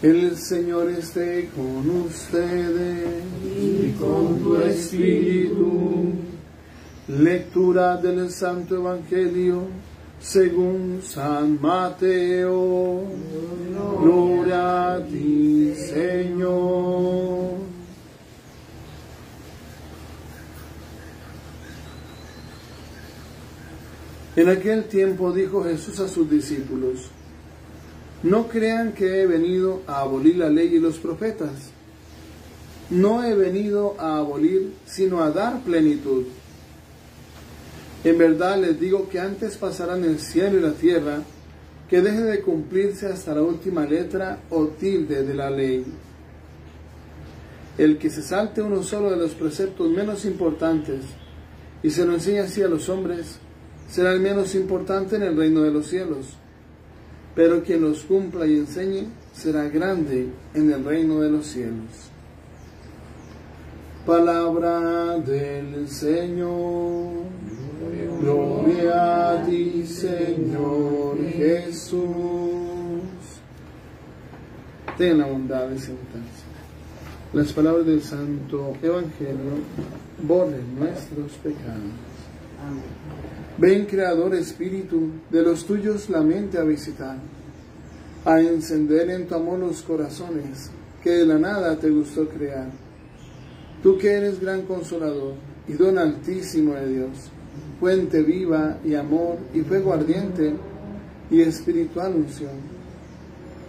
El Señor esté con ustedes y con tu espíritu. Lectura del Santo Evangelio según San Mateo. Gloria a ti, Señor. En aquel tiempo dijo Jesús a sus discípulos: no crean que he venido a abolir la ley y los profetas. No he venido a abolir, sino a dar plenitud. En verdad les digo que antes pasarán el cielo y la tierra, que deje de cumplirse hasta la última letra o tilde de la ley. El que se salte uno solo de los preceptos menos importantes y se lo enseña así a los hombres, será el menos importante en el reino de los cielos. Pero quien los cumpla y enseñe será grande en el reino de los cielos. Palabra del Señor. Gloria a ti, Señor Jesús. Ten la bondad de sentarse. Las palabras del Santo Evangelio borren nuestros pecados. Ven, Creador Espíritu, de los tuyos la mente a visitar, a encender en tu amor los corazones que de la nada te gustó crear. Tú que eres gran consolador y don altísimo de Dios, fuente viva y amor y fuego ardiente y espiritual unción.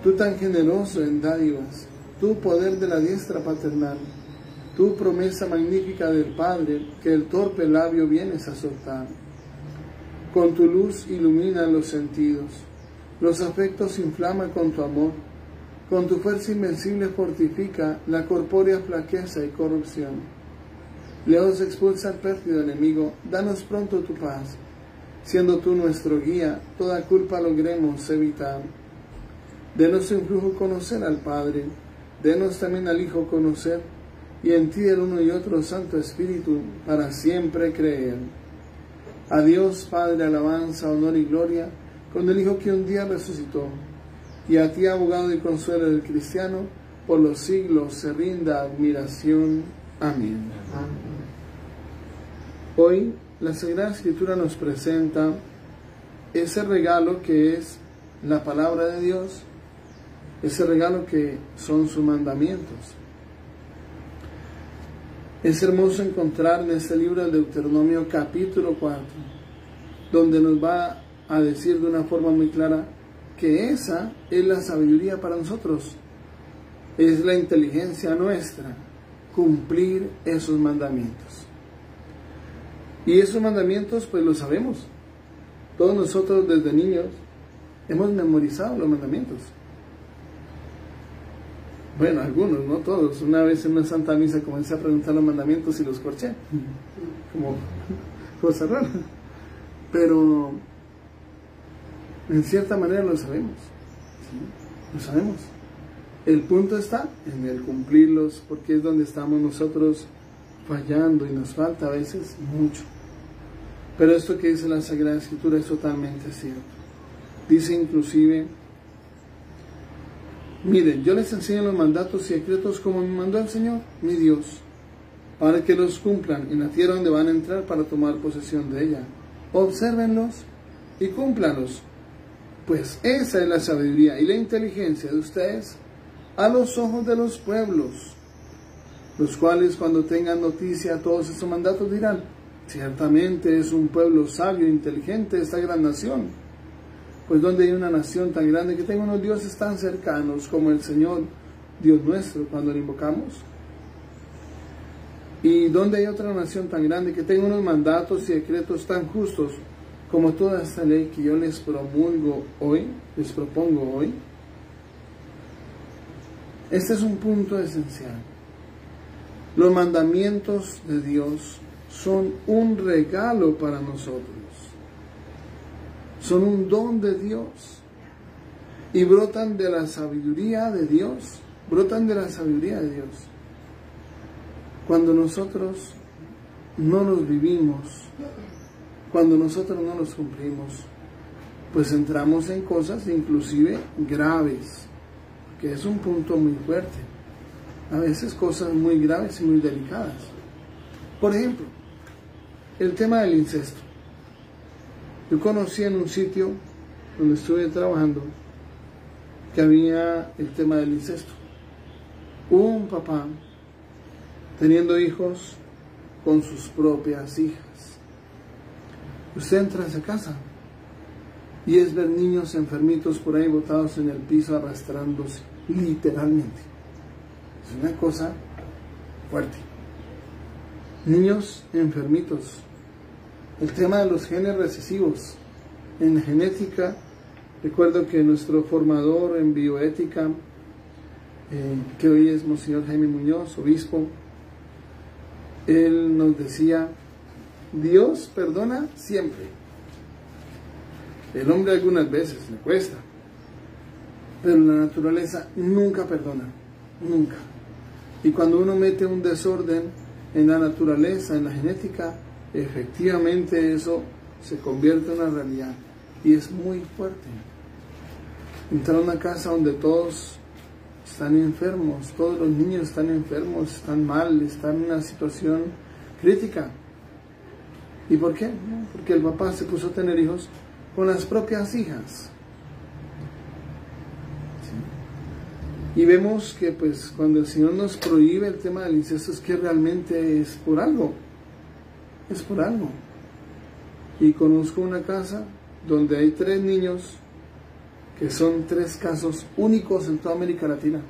Tú tan generoso en dádivas, tú poder de la diestra paternal, tú promesa magnífica del Padre que el torpe labio vienes a soltar. Con tu luz ilumina los sentidos, los afectos inflama con tu amor, con tu fuerza invencible fortifica la corpórea flaqueza y corrupción. Lejos expulsa al pérfido enemigo, danos pronto tu paz, siendo tú nuestro guía, toda culpa logremos evitar. Denos su influjo conocer al Padre, denos también al Hijo conocer, y en ti el uno y otro Santo Espíritu, para siempre creer. A Dios Padre alabanza, honor y gloria, con el Hijo que un día resucitó, y a ti, abogado y consuelo del cristiano, por los siglos se rinda admiración. Amén. Hoy la Sagrada Escritura nos presenta ese regalo que es la palabra de Dios, ese regalo que son sus mandamientos. Es hermoso encontrar en este libro del Deuteronomio capítulo 4, donde nos va a decir de una forma muy clara que esa es la sabiduría para nosotros, es la inteligencia nuestra, cumplir esos mandamientos. Y esos mandamientos pues los sabemos, todos nosotros desde niños hemos memorizado los mandamientos. Bueno, algunos, no todos. Una vez en una Santa Misa comencé a preguntar los mandamientos y los corché, como cosa rara, pero en cierta manera lo sabemos, ¿sí? Lo sabemos. El punto está en el cumplirlos, porque es donde estamos nosotros fallando y nos falta a veces mucho. Pero esto que dice la Sagrada Escritura es totalmente cierto. Dice inclusive: miren, yo les enseño los mandatos y decretos como me mandó el Señor, mi Dios, para que los cumplan en la tierra donde van a entrar para tomar posesión de ella. Obsérvenlos y cúmplanlos, pues esa es la sabiduría y la inteligencia de ustedes a los ojos de los pueblos, los cuales cuando tengan noticia de todos esos mandatos dirán: ciertamente es un pueblo sabio e inteligente esta gran nación. Pues donde hay una nación tan grande que tenga unos dioses tan cercanos como el Señor, Dios nuestro, cuando le invocamos. Y donde hay otra nación tan grande que tenga unos mandatos y decretos tan justos como toda esta ley que yo les promulgo hoy, les propongo hoy. Este es un punto esencial. Los mandamientos de Dios son un regalo para nosotros. Son un don de Dios y brotan de la sabiduría de Dios, brotan de la sabiduría de Dios. Cuando nosotros no los vivimos, cuando nosotros no los cumplimos, pues entramos en cosas inclusive graves, que es un punto muy fuerte. A veces cosas muy graves y muy delicadas. Por ejemplo, el tema del incesto. Yo conocí en un sitio donde estuve trabajando que había el tema del incesto. Hubo un papá teniendo hijos con sus propias hijas. Usted entra a esa casa y es ver niños enfermitos por ahí botados en el piso arrastrándose, literalmente. Es una cosa fuerte. Niños enfermitos. El tema de los genes recesivos. En genética, recuerdo que nuestro formador en bioética, que hoy es Monseñor Jaime Muñoz, obispo, él nos decía, Dios perdona siempre. El hombre algunas veces le cuesta, pero la naturaleza nunca perdona, nunca. Y cuando uno mete un desorden en la naturaleza, en la genética, efectivamente eso se convierte en una realidad y es muy fuerte. Entrar a una casa donde todos están enfermos, todos los niños están enfermos, están mal, están en una situación crítica. ¿Y por qué? Porque el papá se puso a tener hijos con las propias hijas. ¿Sí? Y vemos que pues cuando el Señor nos prohíbe el tema del incesto es que realmente es por algo. Es por algo. Y conozco una casa donde hay 3 niños que son 3 casos únicos en toda América Latina.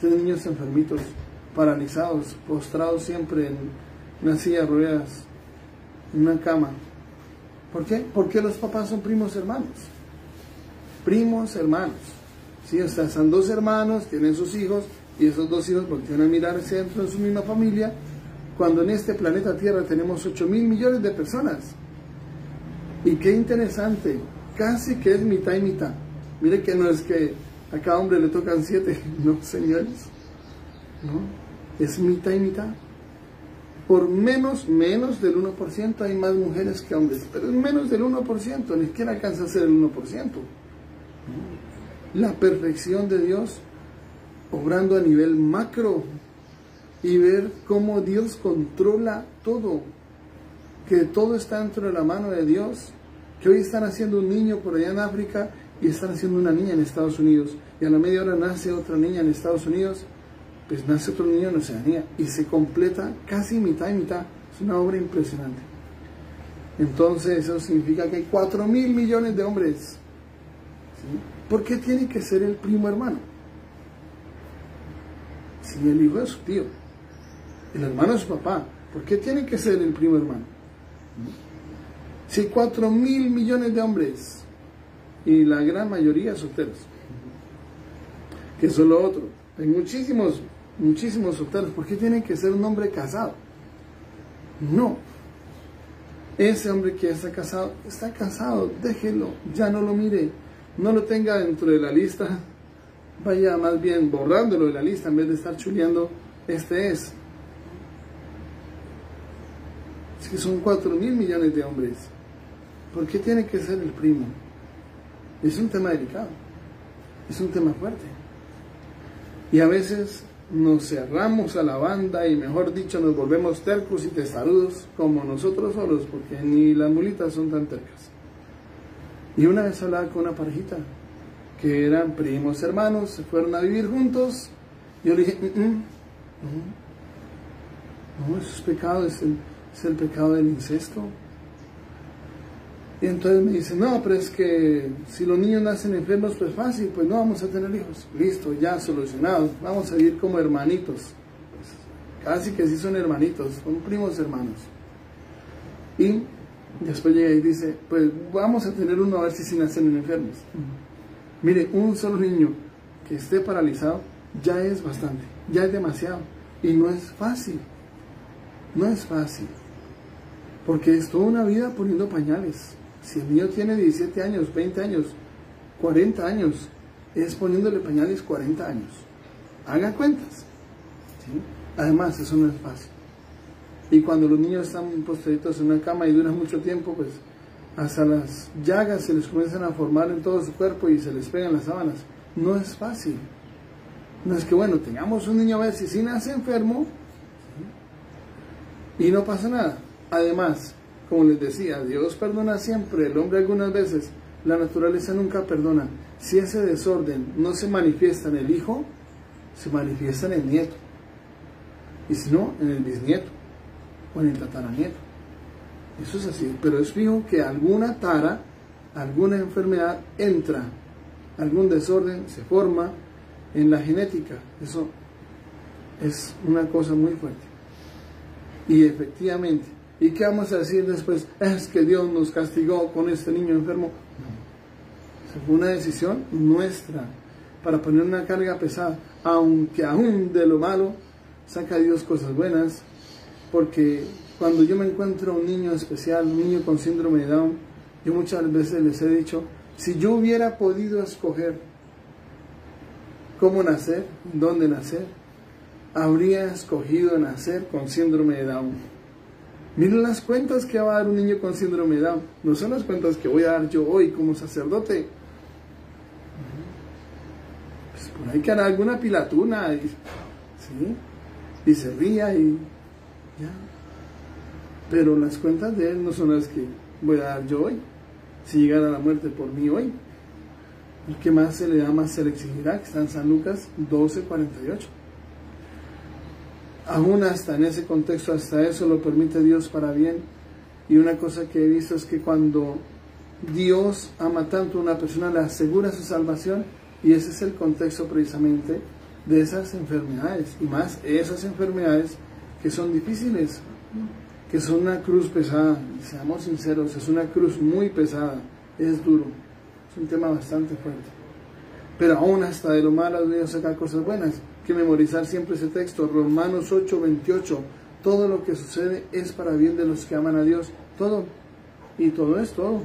3 niños enfermitos, paralizados, postrados siempre en una silla de ruedas, en una cama. ¿Por qué? Porque los papás son primos hermanos. Primos hermanos. ¿Sí? O sea, son 2 hermanos, tienen sus hijos, y esos 2 hijos voltean a mirarse dentro de su misma familia, cuando en este planeta Tierra tenemos 8.000 millones de personas. Y qué interesante, casi que es mitad y mitad. Mire que no es que a cada hombre le tocan 7, no, señores, no, es mitad y mitad. Por menos del 1% hay más mujeres que hombres, pero es menos del 1%, ni siquiera alcanza a ser el 1%. La perfección de Dios obrando a nivel macro y ver cómo Dios controla todo, que todo está dentro de la mano de Dios, que hoy están haciendo un niño por allá en África y están haciendo una niña en Estados Unidos, y a la media hora nace otra niña en Estados Unidos, pues nace otro niño en Oceanía, y se completa casi mitad y mitad. Es una obra impresionante. Entonces eso significa que hay 4.000 millones de hombres. ¿Sí? ¿Por qué tiene que ser el primo hermano? Si el hijo es su tío, el hermano es su papá, ¿por qué tiene que ser el primo hermano? Si hay 4.000 millones de hombres y la gran mayoría solteros, que eso es lo otro, hay muchísimos solteros, ¿por qué tiene que ser un hombre casado? No, ese hombre que está casado, déjelo, ya no lo mire, no lo tenga dentro de la lista, vaya más bien borrándolo de la lista en vez de estar chuleando, este es. Es que son 4.000 millones de hombres. ¿Por qué tiene que ser el primo? Es un tema delicado, es un tema fuerte. Y a veces nos cerramos a la banda y, mejor dicho, nos volvemos tercos y testarudos como nosotros solos, porque ni las mulitas son tan tercas. Y una vez hablaba con una parejita que eran primos hermanos, se fueron a vivir juntos. Yo le dije, no, eso es pecado, es el pecado del incesto. Y entonces me dice, no, pero es que si los niños nacen enfermos, pues fácil, pues no vamos a tener hijos. Listo, ya solucionado, vamos a vivir como hermanitos. Pues, casi que sí son hermanitos, son primos hermanos. Y después llega y dice, pues vamos a tener uno a ver si nacen enfermos. Mire, un solo niño que esté paralizado ya es bastante, ya es demasiado. Y no es fácil, no es fácil. Porque es toda una vida poniendo pañales. Si el niño tiene 17 años, 20 años, 40 años, es poniéndole pañales 40 años. Haga cuentas. ¿Sí? Además, eso no es fácil. Y cuando los niños están postraditos en una cama y duran mucho tiempo, pues hasta las llagas se les comienzan a formar en todo su cuerpo y se les pegan las sábanas. No es fácil. No es que, bueno, tengamos un niño a ver si nace enfermo y no pasa nada. Además, como les decía, Dios perdona siempre, el hombre algunas veces, la naturaleza nunca perdona. Si ese desorden no se manifiesta en el hijo, se manifiesta en el nieto. Y si no, en el bisnieto o en el tataranieto. Eso es así, pero es fijo que alguna tara, alguna enfermedad entra, algún desorden se forma en la genética. Eso es una cosa muy fuerte. Y efectivamente, ¿y qué vamos a decir después? Es que Dios nos castigó con este niño enfermo. No. Fue una decisión nuestra para poner una carga pesada, aunque aún de lo malo saca Dios cosas buenas, porque cuando yo me encuentro un niño especial, un niño con síndrome de Down, yo muchas veces les he dicho, si yo hubiera podido escoger cómo nacer, dónde nacer, habría escogido nacer con síndrome de Down. Miren las cuentas que va a dar un niño con síndrome de Down, no son las cuentas que voy a dar yo hoy como sacerdote. Pues por ahí que hará alguna pilatuna y, ¿sí? Y se ría y ya. Pero las cuentas de él no son las que voy a dar yo hoy. Si llegara a la muerte por mí hoy, el que más se le da, más se le exigirá, que está en San Lucas 12:48. Aún hasta en ese contexto, hasta eso lo permite Dios para bien. Y una cosa que he visto es que cuando Dios ama tanto a una persona, le asegura su salvación, y ese es el contexto precisamente de esas enfermedades, y más esas enfermedades que son difíciles, que son una cruz pesada. Y seamos sinceros, es una cruz muy pesada, es duro, es un tema bastante fuerte. Pero aún hasta de lo malo Dios saca cosas buenas. Hay que memorizar siempre ese texto, Romanos 8:28. Todo lo que sucede es para bien de los que aman a Dios. Todo. Y todo es todo.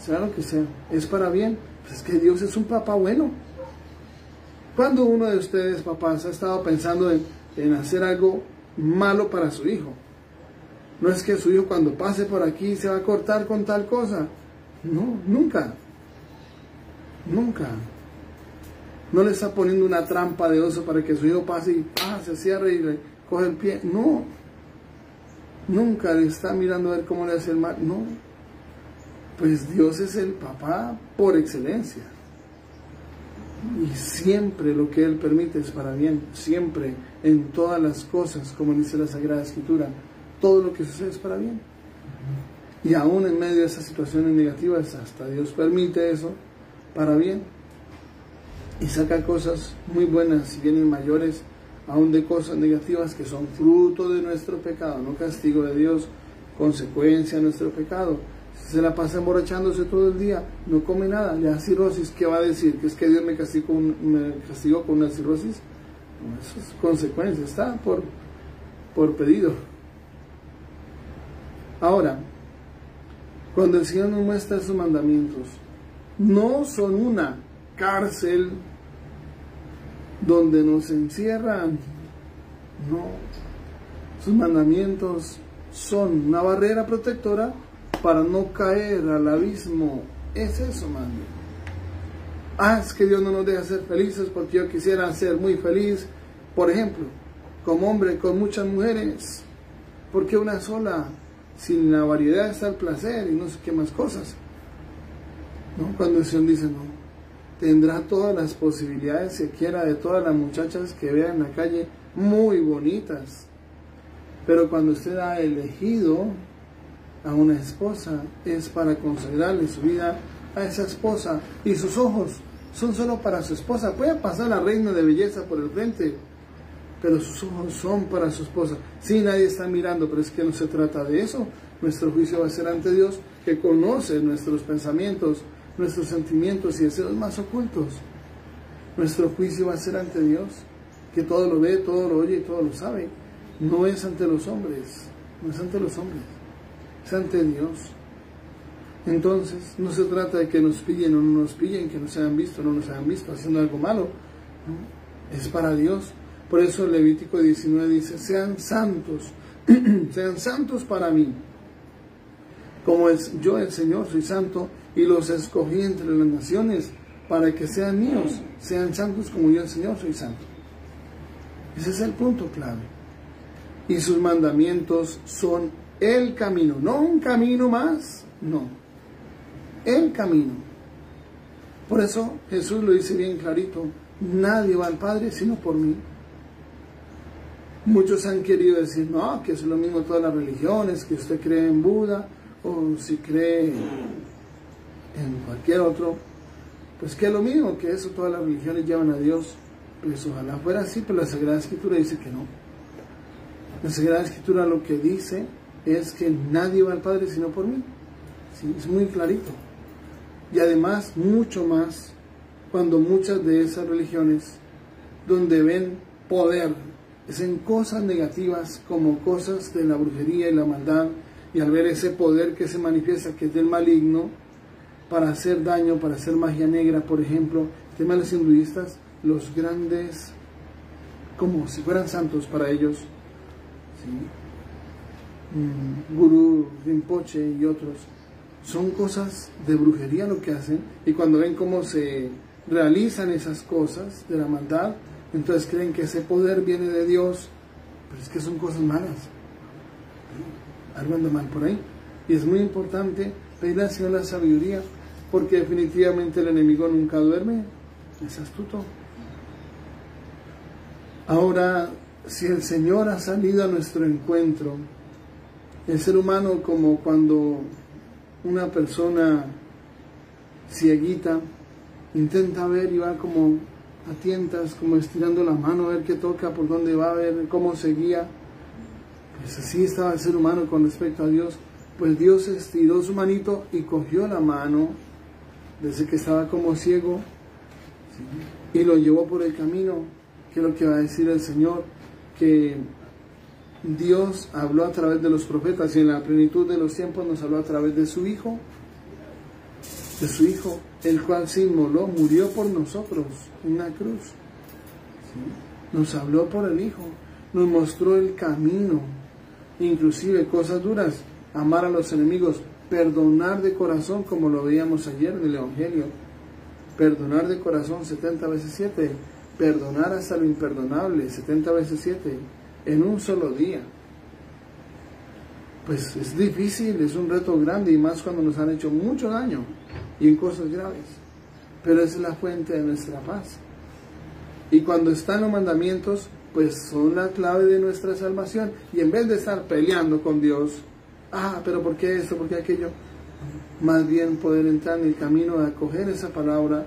Sea lo que sea, es para bien. Pues es que Dios es un papá bueno. ¿Cuándo uno de ustedes, papás, ha estado pensando en hacer algo malo para su hijo? No es que su hijo cuando pase por aquí se va a cortar con tal cosa. No, nunca. Nunca. No le está poniendo una trampa de oso para que su hijo pase y se cierre y le coge el pie. No. Nunca le está mirando a ver cómo le hace el mal. No. Pues Dios es el papá por excelencia. Y siempre lo que Él permite es para bien. Siempre, en todas las cosas, como dice la Sagrada Escritura, todo lo que sucede es para bien. Y aún en medio de esas situaciones negativas, hasta Dios permite eso para bien. Y saca cosas muy buenas, y vienen mayores aún de cosas negativas que son fruto de nuestro pecado, no castigo de Dios, consecuencia de nuestro pecado. Si se la pasa emborrachándose todo el día, no come nada, le da cirrosis, ¿qué va a decir? ¿Que es que Dios me castigó con una cirrosis? No, eso es consecuencia, está por pedido. Ahora, cuando el Señor nos muestra sus mandamientos, no son una cárcel donde nos encierran, no, sus mandamientos son una barrera protectora para no caer al abismo. Es eso, mando. Es que Dios no nos deja ser felices porque yo quisiera ser muy feliz, por ejemplo, como hombre con muchas mujeres, porque una sola, sin la variedad está el placer y no sé qué más cosas, ¿no? Cuando el Señor dice no, tendrá todas las posibilidades si quiera de todas las muchachas que vea en la calle muy bonitas, pero cuando usted ha elegido a una esposa es para consagrarle su vida a esa esposa, y sus ojos son solo para su esposa. Puede pasar la reina de belleza por el frente, pero sus ojos son para su esposa. Sí, nadie está mirando, pero es que no se trata de eso. Nuestro juicio va a ser ante Dios, que conoce nuestros pensamientos, nuestros sentimientos y deseos más ocultos. Nuestro juicio va a ser ante Dios, que todo lo ve, todo lo oye y todo lo sabe. No es ante los hombres, no es ante los hombres, es ante Dios. Entonces, no se trata de que nos pillen o no nos pillen, que nos hayan visto o no nos hayan visto haciendo algo malo, ¿no? Es para Dios. Por eso el Levítico 19 dice, sean santos, sean santos para mí, como yo el Señor soy santo, y los escogí entre las naciones para que sean míos, sean santos como yo, el Señor, soy santo. Ese es el punto clave. Y sus mandamientos son el camino, no un camino más, no, el camino. Por eso Jesús lo dice bien clarito, nadie va al Padre sino por mí. Muchos han querido decir, no, que es lo mismo todas las religiones, que usted cree en Buda, o si cree en cualquier otro, pues que es lo mismo, que eso todas las religiones llevan a Dios. Pues ojalá fuera así, pero la Sagrada Escritura dice que no. La Sagrada Escritura lo que dice es que nadie va al Padre sino por mí. Sí, es muy clarito. Y además, mucho más, cuando muchas de esas religiones, donde ven poder, es en cosas negativas, como cosas de la brujería y la maldad, y al ver ese poder que se manifiesta, que es del maligno, para hacer daño, para hacer magia negra, por ejemplo, el tema de los hinduistas, los grandes, como si fueran santos para ellos, ¿sí? Gurú, Rinpoche y otros, son cosas de brujería lo que hacen, y cuando ven cómo se realizan esas cosas de la maldad, entonces creen que ese poder viene de Dios, pero es que son cosas malas. Algo anda mal por ahí. Y es muy importante pedirle al Señor la sabiduría, porque definitivamente el enemigo nunca duerme, es astuto. Ahora, si el Señor ha salido a nuestro encuentro, el ser humano, como cuando una persona cieguita intenta ver y va como a tientas, como estirando la mano a ver qué toca, por dónde va, a ver cómo se guía, pues así estaba el ser humano con respecto a Dios. Pues Dios estiró su manito y cogió la mano de ese que estaba como ciego, ¿sí? Y lo llevó por el camino. ¿Qué es lo que va a decir el Señor? Que Dios habló a través de los profetas, y en la plenitud de los tiempos nos habló a través de su Hijo, el cual se inmoló, murió por nosotros en una cruz, ¿sí? Nos habló por el Hijo, nos mostró el camino, inclusive cosas duras, amar a los enemigos, perdonar de corazón, como lo veíamos ayer en el Evangelio, perdonar de corazón 70 veces 7, perdonar hasta lo imperdonable 70 veces 7, en un solo día. Pues es difícil, es un reto grande, y más cuando nos han hecho mucho daño y en cosas graves, pero esa es la fuente de nuestra paz. Y cuando están los mandamientos, pues son la clave de nuestra salvación, y en vez de estar peleando con Dios, pero ¿por qué esto? ¿Por qué aquello? Más bien poder entrar en el camino de acoger esa palabra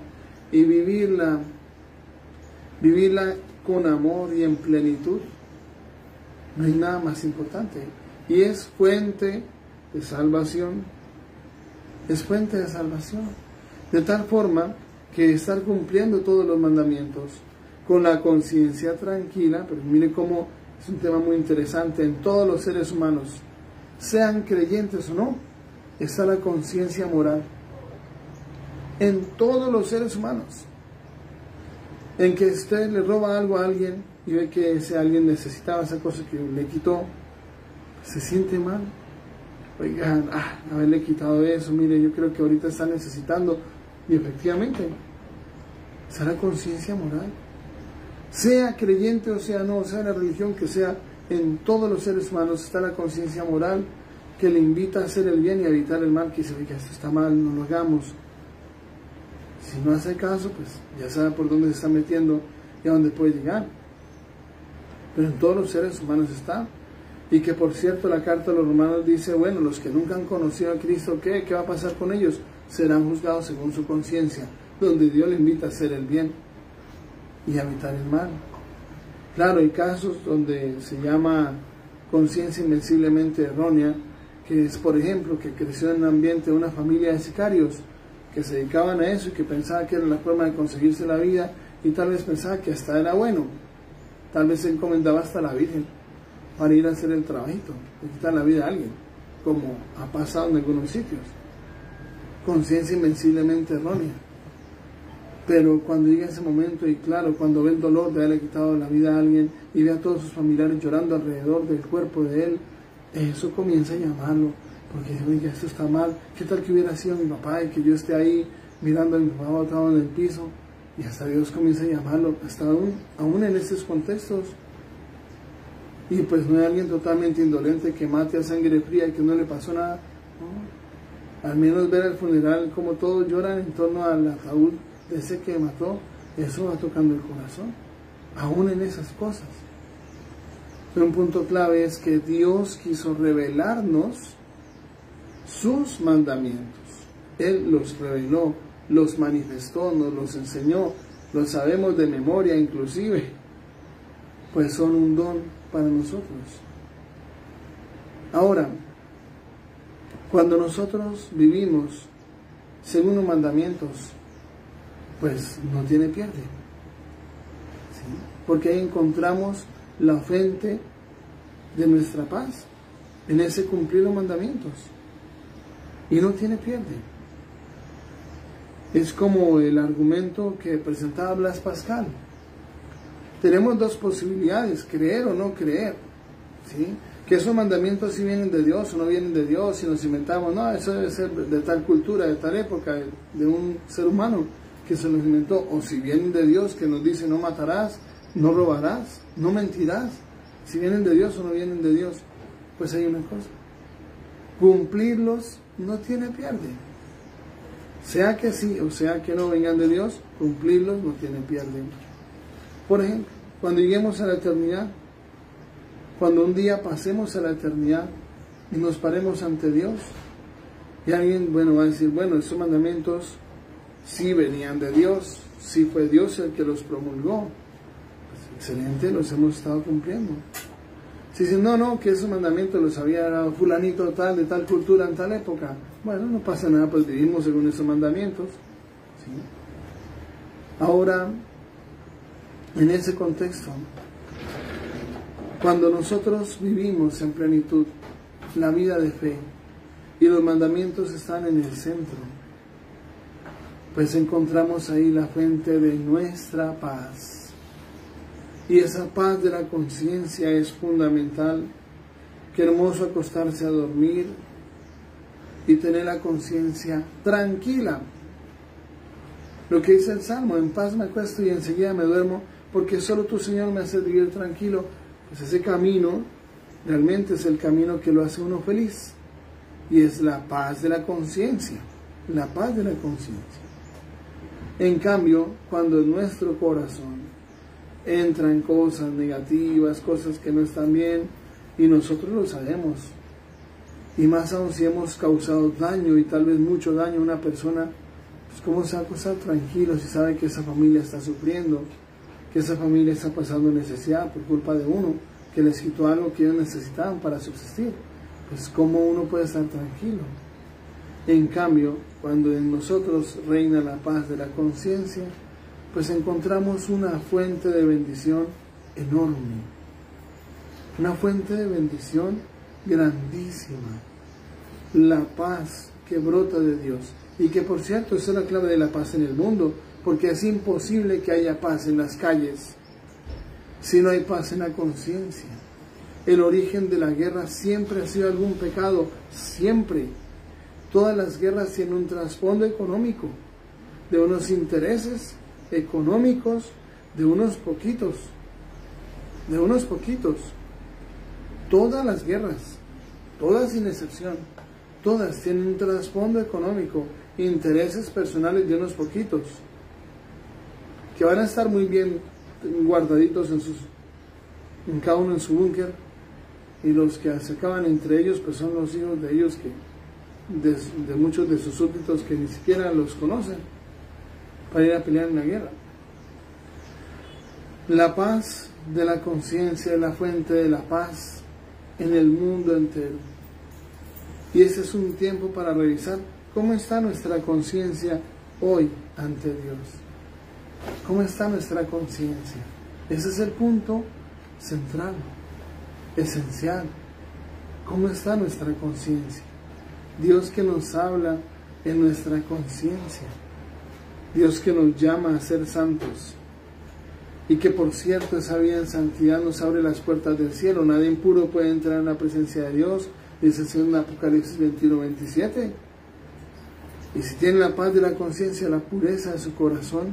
y vivirla con amor y en plenitud. No hay nada más importante, y es fuente de salvación, es fuente de salvación, de tal forma que estar cumpliendo todos los mandamientos con la conciencia tranquila, pero mire cómo es un tema muy interesante en todos los seres humanos, sean creyentes o no, está la conciencia moral, en todos los seres humanos, en que usted le roba algo a alguien y ve que ese alguien necesitaba esa cosa que le quitó, se siente mal. Oigan, haberle quitado eso, mire, yo creo que ahorita está necesitando, y efectivamente, esa es la conciencia moral. Sea creyente o sea no, sea la religión que sea, en todos los seres humanos está la conciencia moral que le invita a hacer el bien y a evitar el mal, que dice, oiga, esto está mal, no lo hagamos. Si no hace caso, pues ya sabe por dónde se está metiendo y a dónde puede llegar. Pero en todos los seres humanos está. Y que por cierto la carta de los Romanos dice, bueno, los que nunca han conocido a Cristo, ¿qué va a pasar con ellos? Serán juzgados según su conciencia, donde Dios le invita a hacer el bien y a evitar el mal. Claro, hay casos donde se llama conciencia invenciblemente errónea, que es, por ejemplo, que creció en un ambiente de una familia de sicarios que se dedicaban a eso y que pensaba que era la forma de conseguirse la vida, y tal vez pensaba que hasta era bueno, tal vez se encomendaba hasta a la Virgen para ir a hacer el trabajito, de quitar la vida a alguien, como ha pasado en algunos sitios. Conciencia invenciblemente errónea. Pero cuando llega ese momento, y claro, cuando ve el dolor de haberle quitado la vida a alguien y ve a todos sus familiares llorando alrededor del cuerpo de él, eso comienza a llamarlo, porque dice, oiga, esto está mal, ¿qué tal que hubiera sido mi papá y que yo esté ahí mirando a mi papá botado en el piso, y hasta Dios comienza a llamarlo, hasta aún en estos contextos. Y pues no hay alguien totalmente indolente que mate a sangre fría y que no le pasó nada. No. Al menos ver al funeral como todos lloran en torno al ataúd de ese que mató, eso va tocando el corazón, aún en esas cosas. Pero un punto clave es que Dios quiso revelarnos sus mandamientos. Él los reveló, los manifestó, nos los enseñó, los sabemos de memoria inclusive, pues son un don para nosotros. Ahora, cuando nosotros vivimos según los mandamientos, pues no tiene pierde, ¿sí? Porque ahí encontramos la fuente de nuestra paz, en ese cumplir los mandamientos, y no tiene pierde. Es como el argumento que presentaba Blas Pascal. Tenemos dos posibilidades, creer o no creer, ¿sí? Que esos mandamientos si vienen de Dios o no vienen de Dios, si nos inventamos, no, eso debe ser de tal cultura, de tal época, de un ser humano que se los inventó, o si vienen de Dios que nos dice no matarás, no robarás, no mentirás, si vienen de Dios o no vienen de Dios. Pues hay una cosa, cumplirlos no tiene pierde, sea que sí o sea que no vengan de Dios, cumplirlos no tiene pierde. Por ejemplo, cuando lleguemos a la eternidad, cuando un día pasemos a la eternidad y nos paremos ante Dios, y alguien, va a decir, esos mandamientos sí venían de Dios, sí fue Dios el que los promulgó. Pues excelente, los hemos estado cumpliendo. Si dicen, no, que esos mandamientos los había dado fulanito tal, de tal cultura en tal época, bueno, no pasa nada, pues vivimos según esos mandamientos, ¿sí? Ahora, en ese contexto, cuando nosotros vivimos en plenitud la vida de fe y los mandamientos están en el centro, pues encontramos ahí la fuente de nuestra paz. Y esa paz de la conciencia es fundamental. Qué hermoso acostarse a dormir y tener la conciencia tranquila. Lo que dice el Salmo, en paz me acuesto y enseguida me duermo, porque solo tu Señor me hace vivir tranquilo. Pues ese camino realmente es el camino que lo hace uno feliz, y es la paz de la conciencia, la paz de la conciencia. En cambio, cuando en nuestro corazón entran cosas negativas, cosas que no están bien, y nosotros lo sabemos, y más aún si hemos causado daño, y tal vez mucho daño a una persona, pues ¿cómo se va a acostar tranquilo si sabe que esa familia está sufriendo, que esa familia está pasando necesidad por culpa de uno, que les quitó algo que ellos necesitaban para subsistir? Pues ¿cómo uno puede estar tranquilo? En cambio, cuando en nosotros reina la paz de la conciencia, pues encontramos una fuente de bendición enorme, una fuente de bendición grandísima, la paz que brota de Dios, y que por cierto esa es la clave de la paz en el mundo, porque es imposible que haya paz en las calles si no hay paz en la conciencia. El origen de la guerra siempre ha sido algún pecado, siempre. Todas las guerras tienen un trasfondo económico, de unos intereses económicos, de unos poquitos. Todas las guerras, todas sin excepción, todas tienen un trasfondo económico, intereses personales de unos poquitos, que van a estar muy bien guardaditos en cada uno en su búnker, y los que se acaban entre ellos pues son los hijos de ellos, de muchos de sus súbditos que ni siquiera los conocen, para ir a pelear en la guerra. La paz de la conciencia es la fuente de la paz en el mundo entero, y ese es un tiempo para revisar cómo está nuestra conciencia hoy ante Dios. ¿Cómo está nuestra conciencia? Ese es el punto central, esencial. ¿Cómo está nuestra conciencia? Dios que nos habla en nuestra conciencia, Dios que nos llama a ser santos, y que por cierto esa vida en santidad nos abre las puertas del cielo. Nadie impuro puede entrar en la presencia de Dios, dice en Apocalipsis 21:27. Y si tiene la paz de la conciencia, la pureza de su corazón,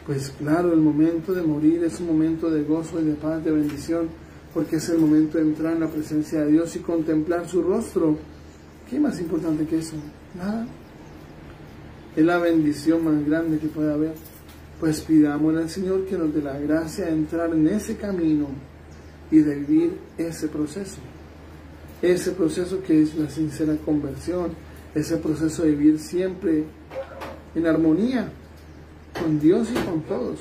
pues claro, el momento de morir es un momento de gozo y de paz, de bendición, porque es el momento de entrar en la presencia de Dios y contemplar su rostro. ¿Qué más importante que eso? Nada. Es la bendición más grande que puede haber. Pues pidámosle al Señor que nos dé la gracia de entrar en ese camino y de vivir ese proceso que es la sincera conversión, ese proceso de vivir siempre en armonía con Dios y con todos,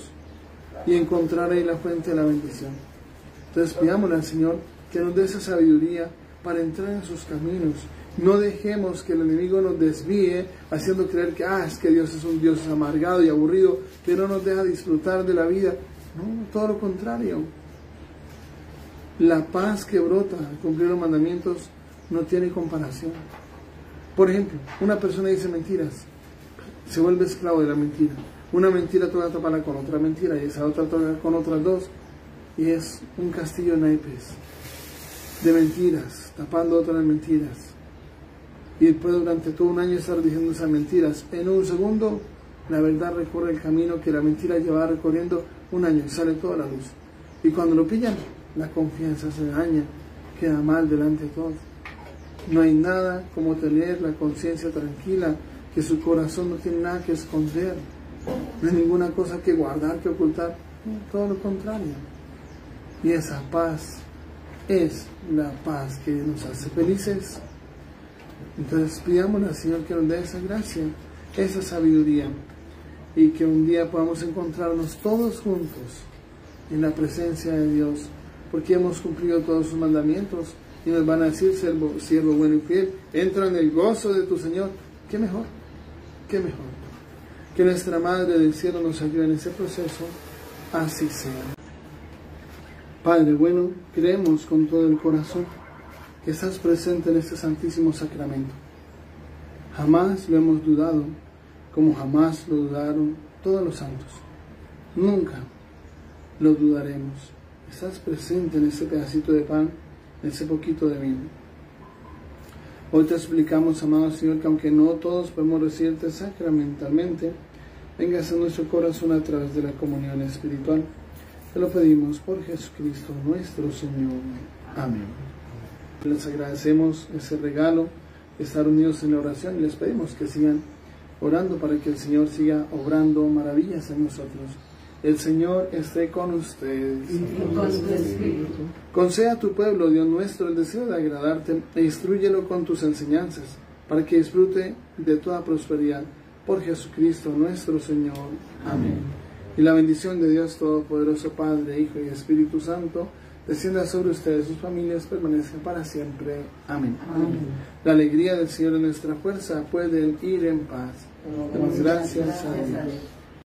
y encontrar ahí la fuente de la bendición. Entonces pidámosle al Señor que nos dé esa sabiduría para entrar en sus caminos. No dejemos que el enemigo nos desvíe haciendo creer que es que Dios es un Dios amargado y aburrido que no nos deja disfrutar de la vida. No, todo lo contrario. La paz que brota al cumplir los mandamientos no tiene comparación. Por ejemplo, una persona dice mentiras, se vuelve esclavo de la mentira. Una mentira toda tapada con otra mentira y esa otra toda con otras dos, y es un castillo de naipes de mentiras, tapando otras mentiras. Y después durante todo un año estar diciendo esas mentiras. En un segundo la verdad recorre el camino que la mentira lleva recorriendo un año y sale toda la luz. Y cuando lo pillan, la confianza se daña, queda mal delante de todos. No hay nada como tener la conciencia tranquila, que su corazón no tiene nada que esconder, no hay ninguna cosa que guardar, que ocultar, todo lo contrario. Y esa paz es la paz que nos hace felices. Entonces pidámosle al Señor que nos dé esa gracia, esa sabiduría, y que un día podamos encontrarnos todos juntos en la presencia de Dios, porque hemos cumplido todos sus mandamientos y nos van a decir: siervo bueno y fiel, entra en el gozo de tu Señor. ¿Qué mejor? ¿Qué mejor? Que nuestra Madre del Cielo nos ayude en ese proceso, así sea. Padre bueno, creemos con todo el corazón que estás presente en este santísimo sacramento. Jamás lo hemos dudado, como jamás lo dudaron todos los santos. Nunca lo dudaremos. Estás presente en ese pedacito de pan, en ese poquito de vino. Hoy te explicamos, amado Señor, que aunque no todos podemos recibirte sacramentalmente, vengas a nuestro corazón a través de la comunión espiritual. Te lo pedimos por Jesucristo nuestro Señor. Amén. Les agradecemos ese regalo de estar unidos en la oración y les pedimos que sigan orando para que el Señor siga obrando maravillas en nosotros. El Señor esté con ustedes. Y con tu espíritu. Conceda a tu pueblo, Dios nuestro, el deseo de agradarte e instrúyelo con tus enseñanzas, para que disfrute de toda prosperidad. Por Jesucristo nuestro Señor. Amén. Y la bendición de Dios Todopoderoso, Padre, Hijo y Espíritu Santo, descienda sobre ustedes, sus familias, permanezcan para siempre. Amén. Amén. La alegría del Señor es nuestra fuerza. Pueden ir en paz. Damos gracias a Dios.